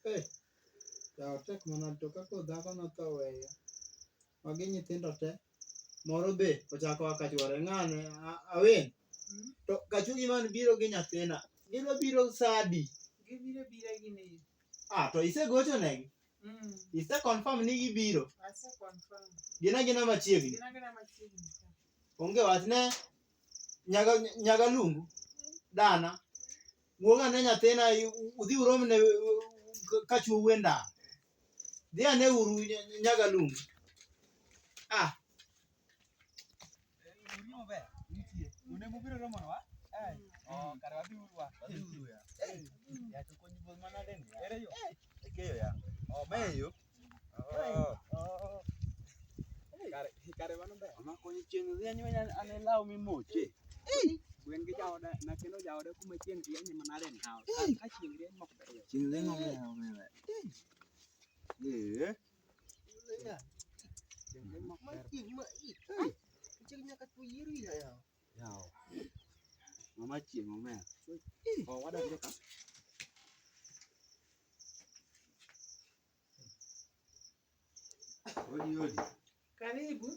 Eh, yawa tek mana to kako dhako notho weyo. Magi nyithindo te. Moro be ochako akachuore ng'ane awen. To kachugi man biro gi nyathina. Gibiro sadi. Gibiro gini. To isegocho negi? Ise confirm ni gibiro? Ase confirm. Gina machiegni. Gina machiegni. Onge wach ne nyaga lungu. Dana. Wuoga ne nyathina udhi uromne kachuo wenda. Dhi ane uru nyaga lungu. Kare mano ber. Ama konyo chieng' rieny ane law mimoche. Gwen gi jaoda na kendo jaoda kuma chieng' rieny manade ni hawo. Ka chieng' rieny mok ber. Chieng' rieny mok ber. Chieng' rieny mok ber. Chieng' nyaka tu yiri ya. Yaw. Mama chieng' omer. Wadonjo ka. Odi. Karibu.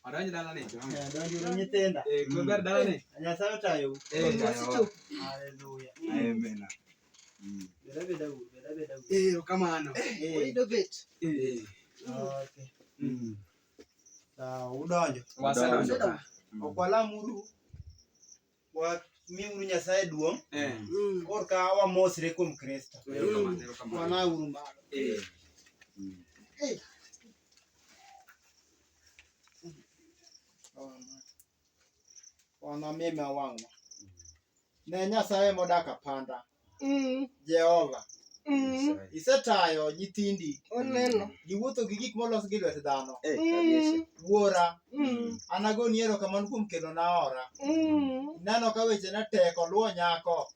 Adonjo dalane. Donjo nyithinda. Ber dalane. Nyasaye tayo. Hallelujah. Amen. Beda uru. Kamano. Oido bet. Okay. Udonjo. Wasedonjo. Okwalamuru. Miuru Nyasaye duong'. Korka wamosre kuom Kristo. Wana uru malo. Wana meme wang'wa. Ne Nyasaye modak apanda. Jehova. Isetayo nyithindi. Oneno. Giwuotho gi gik molos gi lwet dhano. Wuora. Anagoni erokamano kuom kelona ora. Neno ka weche ne tek oluwo nyako.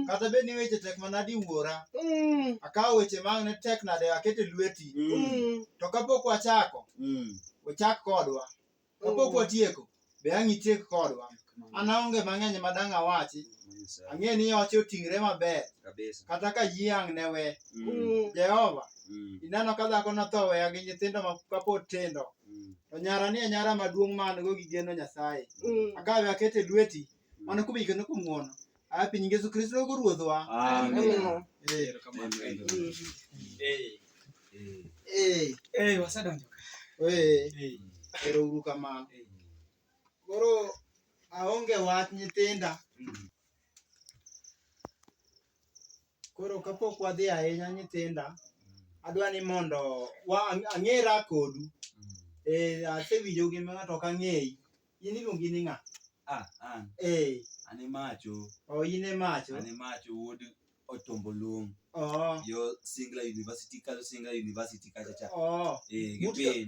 Kata bed ni weche tek manadi wuora. Akawo weche mang' ne tek nade akete lweti. To kapok wachako, wachak kodwa. Kapok watieko, be ang' itiek kodwa. An aonge mang'eny madang' awachi. Ang'e ni oche oting're maber. Kata ka yie ang' ne we. Jehova. Ineno ka dhako notho weya gi nyithindo ma kapod tindo. To nyara ni e nyara maduong' man go gi geno Nyasaye. Akawe akete lweti. Mana kuom ikeno kuom ng'uono. Piny Yesu Kristo go ruodhwa. Amen. Wasedonjo ka. Ero uru kamano. Koro aonge wach nyithinda. Koro kapok wadhi ahinya nyithinda, adwa ni mondo ang'era kodu. Asewinjo gi ng'ato ok ang'eyi. In iluongi ni ng'a? An. An Macho. In e Macho. An Macho wuod Otombolung. Yo Singla University kacha cha.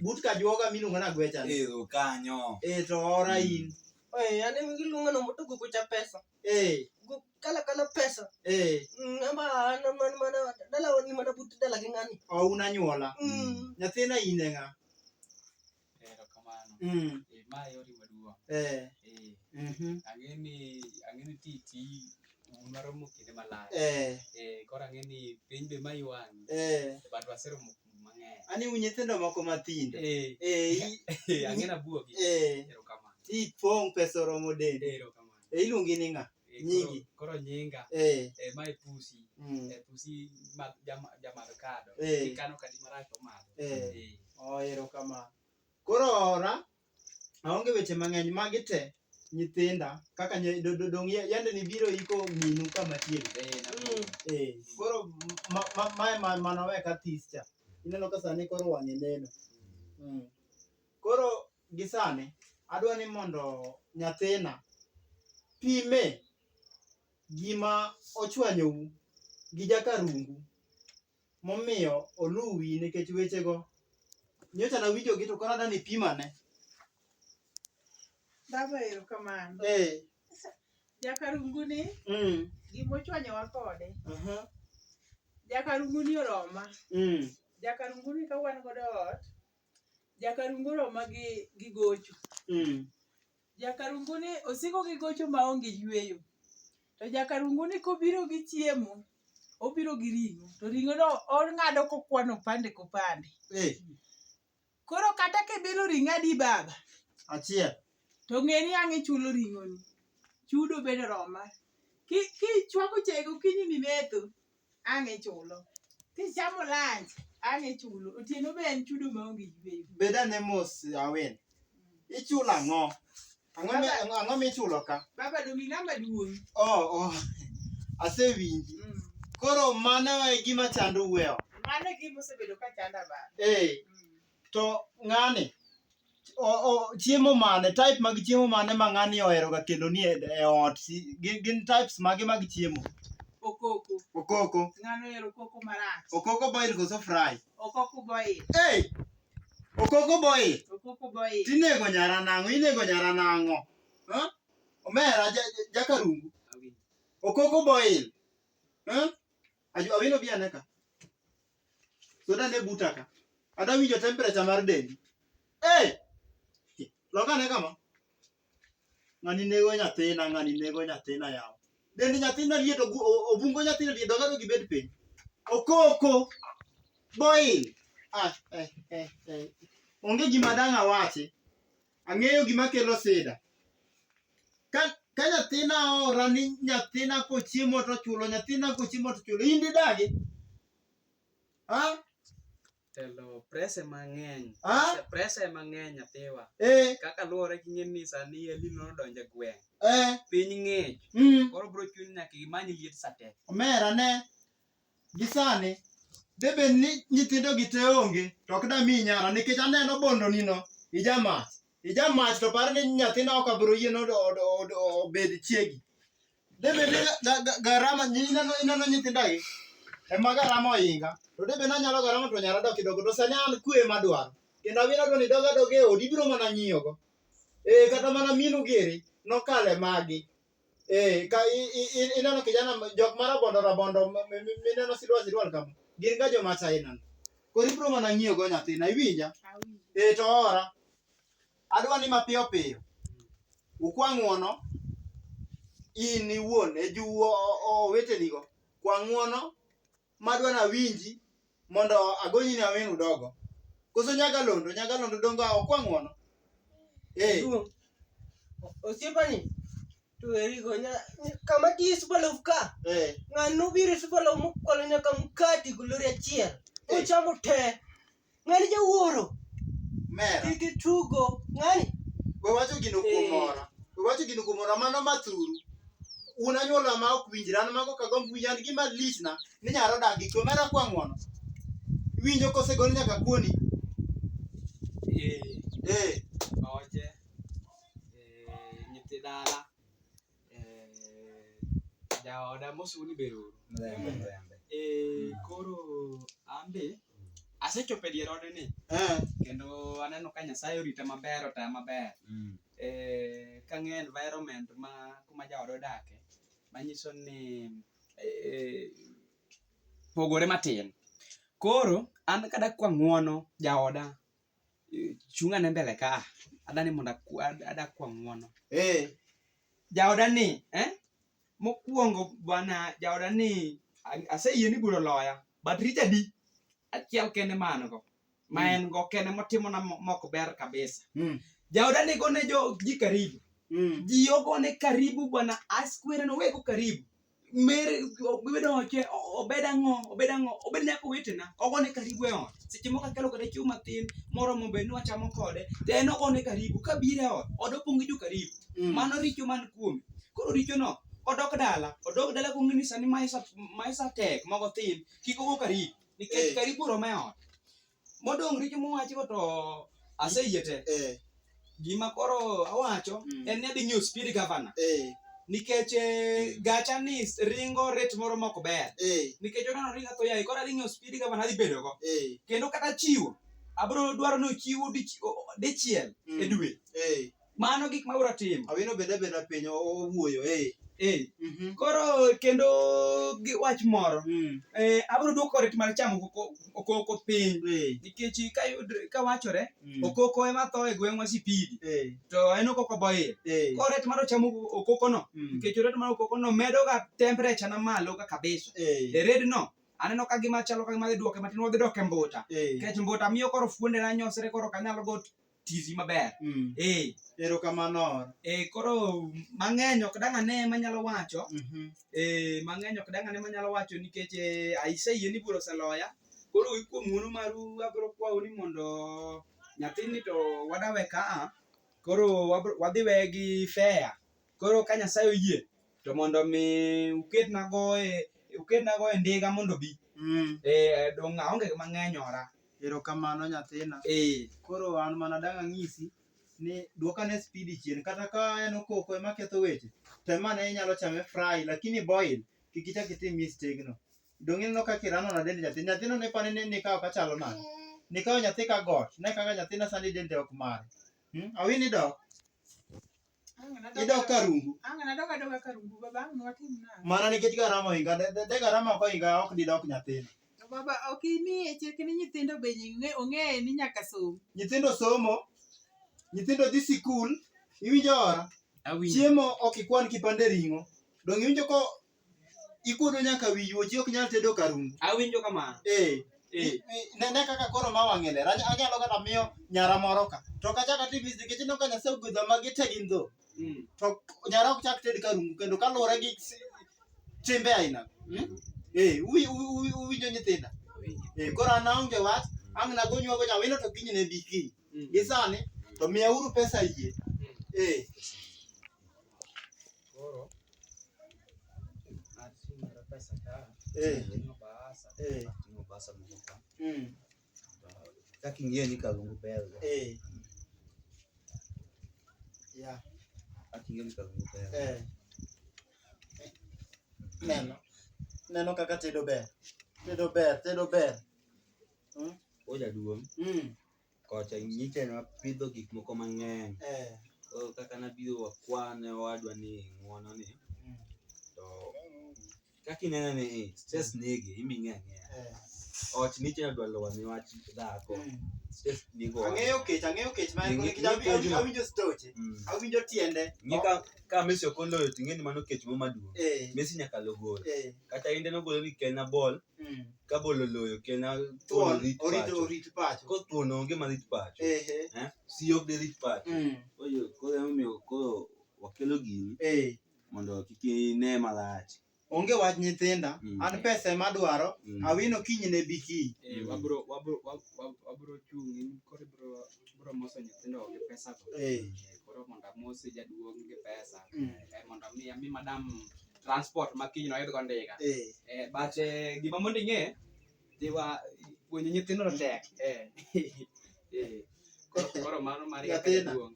But kajuoga miluongo na Gwecha. Kanyo. To ora in. Ane miluongo na moto kukucha pesa. Kala pesa. Amba mana dala wani mana but dala gi ng'ani. Una nyuola. Nyathina in e ng'a? Erokamano. Ma yori maduong'. Ang'eni titi maromo kinde malach. Koro ang'eni piny be mayuang'. But waseromo mang'eny. Ani un nyithindo moko mathindo. Ang'ena buogi. Erokamano. Tipong' pesa oromo dende. Erokamano. Iluongi ni ng'a? Nyingi. Koro nyinga. Mae Pusi. Pusi jamadho kado. Kikano kadi marach omadho. Erokamano. Koro ora aonge weche mang'eny magi te nyithinda kaka dong' yande ni biro iko minu kama chiegni. Koro mae manowe ka this cha. Ineno ka sani koro wang'e neno. Koro gisani adwa ni mondo nyathina pime gima ochwanyou gi jakarungu momiyo oluwi nikech wechego nyocha nawinjogi to koro adwa ni pimane. Baba erokamano. Jakarungu ni gimochwanyowa kode. Jakarungu ni oroma. Jakarungu ni ka wan godo ot. Jakarungu oroma gi gocho. Jakarungu ni osiko gi gocho maonge yweyo. To jakarungu ni kobiro gi chiemo, obiro gi ring'o, to ring'o no ong'ado kokwano opande kopande. Koro kata kibilo ring'o adi baba, achiel, to ng'eni ang' ichulo ring'o ni. Chudo bedo roma. Kichwako chai gokinyi ni metho, ang' ichulo. Kichamo lunch, ang' ichulo. Otieno be en chudo maonge yweyo. bedane mos Awen. Ichulo ang'o? Ang'o michulo ka? Baba domi ng'ama duong'. Asewinji. Koro mano e gima chando weyo. Mano e gima osebedo ka chanda baba. To ng'ani, chiemo mane, type mag chiemo mane ma ng'ani ohero ga kelo ni e ot? Gin types mage mag chiemo? Okoko. Ng'ano ohero okoko marach. Okoko boil koso fry? Okoko boil. Okoko boil? Okoko boil. Tinego nyara nang'o? Omera jakarungu. Okoko boil. Awino bi ane ka. Soda ne buta ka. Ada winjo temperature mar dendi. Lokane kama. Ng'ani nego nyathina yawa. Dendi nyathina liet, obungo nyathina liet, dogado gibed piny. Okoko boil. Onge gima dang' awachi. Ang'eyo gima kelo sida. Ka nyathina ora ni nyathina kochiemo to chulo, in didagi? Telo prese mang'eny. Prese mang'eny nyathiwa. Kaka luwore gi ng'eni sani elino nodonjo e gweng'. Piny ng'ich. Koro bro chuni nyaka imany liet sate. Omera ne. Gisani. Debe ni nyithindo gi te onge. To ok da mi nyara. Nikech aneno bondo nino. Ijamach to par ni nyathina ok abro yie no obed chiegi. Debe ni garama ineno nyithindagi. Ema garama oinga. To debe na nyalo garama to nyara dok kidogo. To sani an kwe madwaro. Kendo awino dwani doga e odi biro mana ng'iyo go. Kata mana minu giri. Nokale magi. Ineno kijana jok rabondo. Mineno sidwal kama. Gin ga joma China. Koro ibiro mana ng'iyo go nyathina. Iwinja? To ora. Adwani mapiyo piyo. Ukwang'uono. In iwuon e juwo owetenigo. Kwang'uono. Madwana winji. Mondo agonyi ni Awen udogo. Koso nyagalondo dongo okwang'uono. Osiepani. To erigo kama ti Superloaf ka. Ng'ano biro Superloaf mokwalo nyaka mkati gulori achiel. Ochamo te. Ng'ani jawuoro. Mera. Kiki tugo. Ng'ani. Wawacho gino kumora. Mano mathuru. Unanyuola ma ok winjre. An mago kagomb winjo. An gima lichna. Ni nyaro dagi. Komera kwang'uono. Winjo kosegol nyaka kuoni. Oje. Nyithi dala. Jaoda mosuni beruru. Koro ambe asechopo e dier odni. Kendo aneno ka Nyasaye orita maber, otaya maber. Kang'e environment kuma jaoda odake. Manyiso ni pogore matin. Koro an kada kwang'uono jaoda chunga ne mbele ka. Adani mondo adak kwang'uono. Jaoda ni, mokwongo bwana jaoda ni aseyie ni buro loya. But richa di achiel kende man go. Ma en go kende motimo na mok ber kabisa. Jaoda ni gone ji karibu. Ji ogone karibu bwana askwere no wego karibu. Mere bedo oche obed nyaka wetena ogone karibu e ot. Seche moko akelo kode chiemo matin moro mobe ni wachamo kode. To en ogone karibu kabire ot. Odopong jo karibu. Mano richo man kuome. Koro richo no odok dala kong'e ni sani maisa tek mogo thin kik ogo karibu nikech karibu rom e ot. Modong' richo mowacho to aseyie te. Gima koro awacho en ni adhi ng'iyo speed governor. Nikech gacha ni ringo rate moro mok ber. Nikech odano ringa to yae koro adhi ng'iyo speed governor adhi bedo go. Kendo kata chiwo abro dwaro no chiwo dichiel e dwe. Mano gik ma bro timo. Awino beda piny owuoyo. Koro kendo gi wach moro. Abro duoko rit mar chamo okoko piny. Nikech ka wachore okoko ema tho e gweng'wa Sipidi. To en okoko boil. Koro rit mar chamo okoko no. Nikech rit mar okoko no medo ga temperature na malo ka kabisa. E red no aneno ka gima chalo ka gima dhi duoke matin wadhi doke mbuta. Nikech mbuta miyo koro fuonde na nyosre koro kanyalo go tizi maber. Erokamano. Koro mang'eny ok dang' ane manyalo wacho. Mang'eny ok dang' ane manyalo wacho nikech aiseyie ni bura oseloya. Koro kuom ng'uono maru abro kwao ni mondo nyathini to wadawe ka. Koro wadhi weye gi fair. Koro ka Nyasaye oyie to mondo mi uketna go e ndiga mondo bi. Dong' aonge mang'eny ora. Erokamano nyathina. Koro an mana dang' anyisi ni duokane Spidi chien kata ka en okoko ema ketho weche. Tem ane inyalo chame fry lakini boil kik ichak itim mistake no. Dong' ineno kaka irano dend nyathi. Nyathino ne pane ni kawo kachalo nade. Ni kawo nyathi ka got. Ne kaka nyathina sani dende ok mare. Awini dok. Idok karungu. Adoga karungu baba ang' watim nang'o. Mana nikech garama ohinga. De garama ok ohinga ok didok nyathina. Baba ok imiye chik ni nyithindo be ong'e ni nyaka som. Nyithindo somo. Nyithindo dhi sikul. Iwinjo ora? Chiemo ok ikwan kipande ring'o. Dong' iwinjo ko ikuodo nyaka wi yuochi ok nyal tedo karungu. Awinjo kamano. Ne kaka koro ma wang'e ler. Anyalo kata miyo nyara moro ka. To kachaka TV nikech ino ka Nyasaye ogwedha magi te gin dhok. To nyara ok chak ted karungu kendo kaluwore gi timbe aina. Uwinjo nyithinda. Koro an aonge wach. Ang' nagonywago nyawino to kiny ne bi kiny. Gi sani to miya uru pesa yie. Koro ating'o pesa ka. Ating'o basa moko ka. Kaka ing'eyo ni karungu ber. Aking'eyo ni karungu ber. Neno kaka tedo ber. Tedo ber. Jaduong'. Kocha nyicha ne wapidho gik moko mang'eny. Kaka nabiro wakwane wadwa ni ng'uono ni. To kaka ineno ni stress nege iming'e ang'eya. Ot niche nadwa lowa ni wach dhako. Stress nigo. Ang'eyo kech ma awinjo stoche. Awinjo tiende. Ng'e ka Messi okoloyo ting'e ni mano kech maduong'. Messi nyaka logol. Kata inde nogolo ni Kenya ball. Ka bolo loyo Kenya orit pacho. Ko thuon onge marit pacho. Si ok de rit pacho. Koro emomiyo koro wakelo gini mondo kik ine malach. Onge wach nyithinda. An pesa ema adwaro. Awino kiny ne bi kiny. Wabro chung' koro bro moso nyithindo gi pesa go. Koro mondo amosi jaduong' gi pesa. Mondo mi madam transport makiny no idho ndiga. But gima mondo ing'e diwa puonjo nyithindo tek. Koro mano mari jaduong'.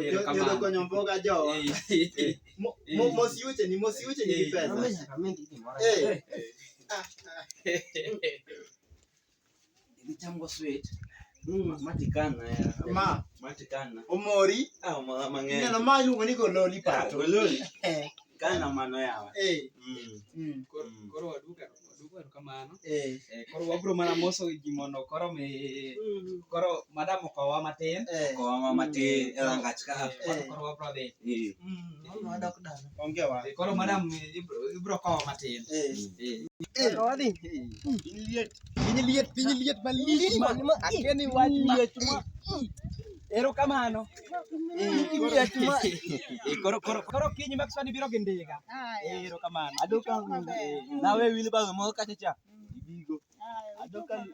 Yodo konyo mboga jowa. Mos yuche ni gi pesa. Nichamgo sweet. Matikana ya. Matikana. Omori. Mang'eny. Neno ma iluongo ni gololi pato. Gololi. Kana mano yawa. Koro waduka kamano. Koro wabro mana moso gi mondo koro madam okowa matin. Okowa matin elangach ka. Koro wabro dhi. Wadok dala. Onge wa. Koro madam ibro kowa matin. Wadhi. Piny liet malich ma akeni wach liet ma. Erokamano. Koro kiny mak swani biro gi ndiga. Erokamano. Adoka nawe wheelbarrow moro kacha cha. Ibigo. Adoka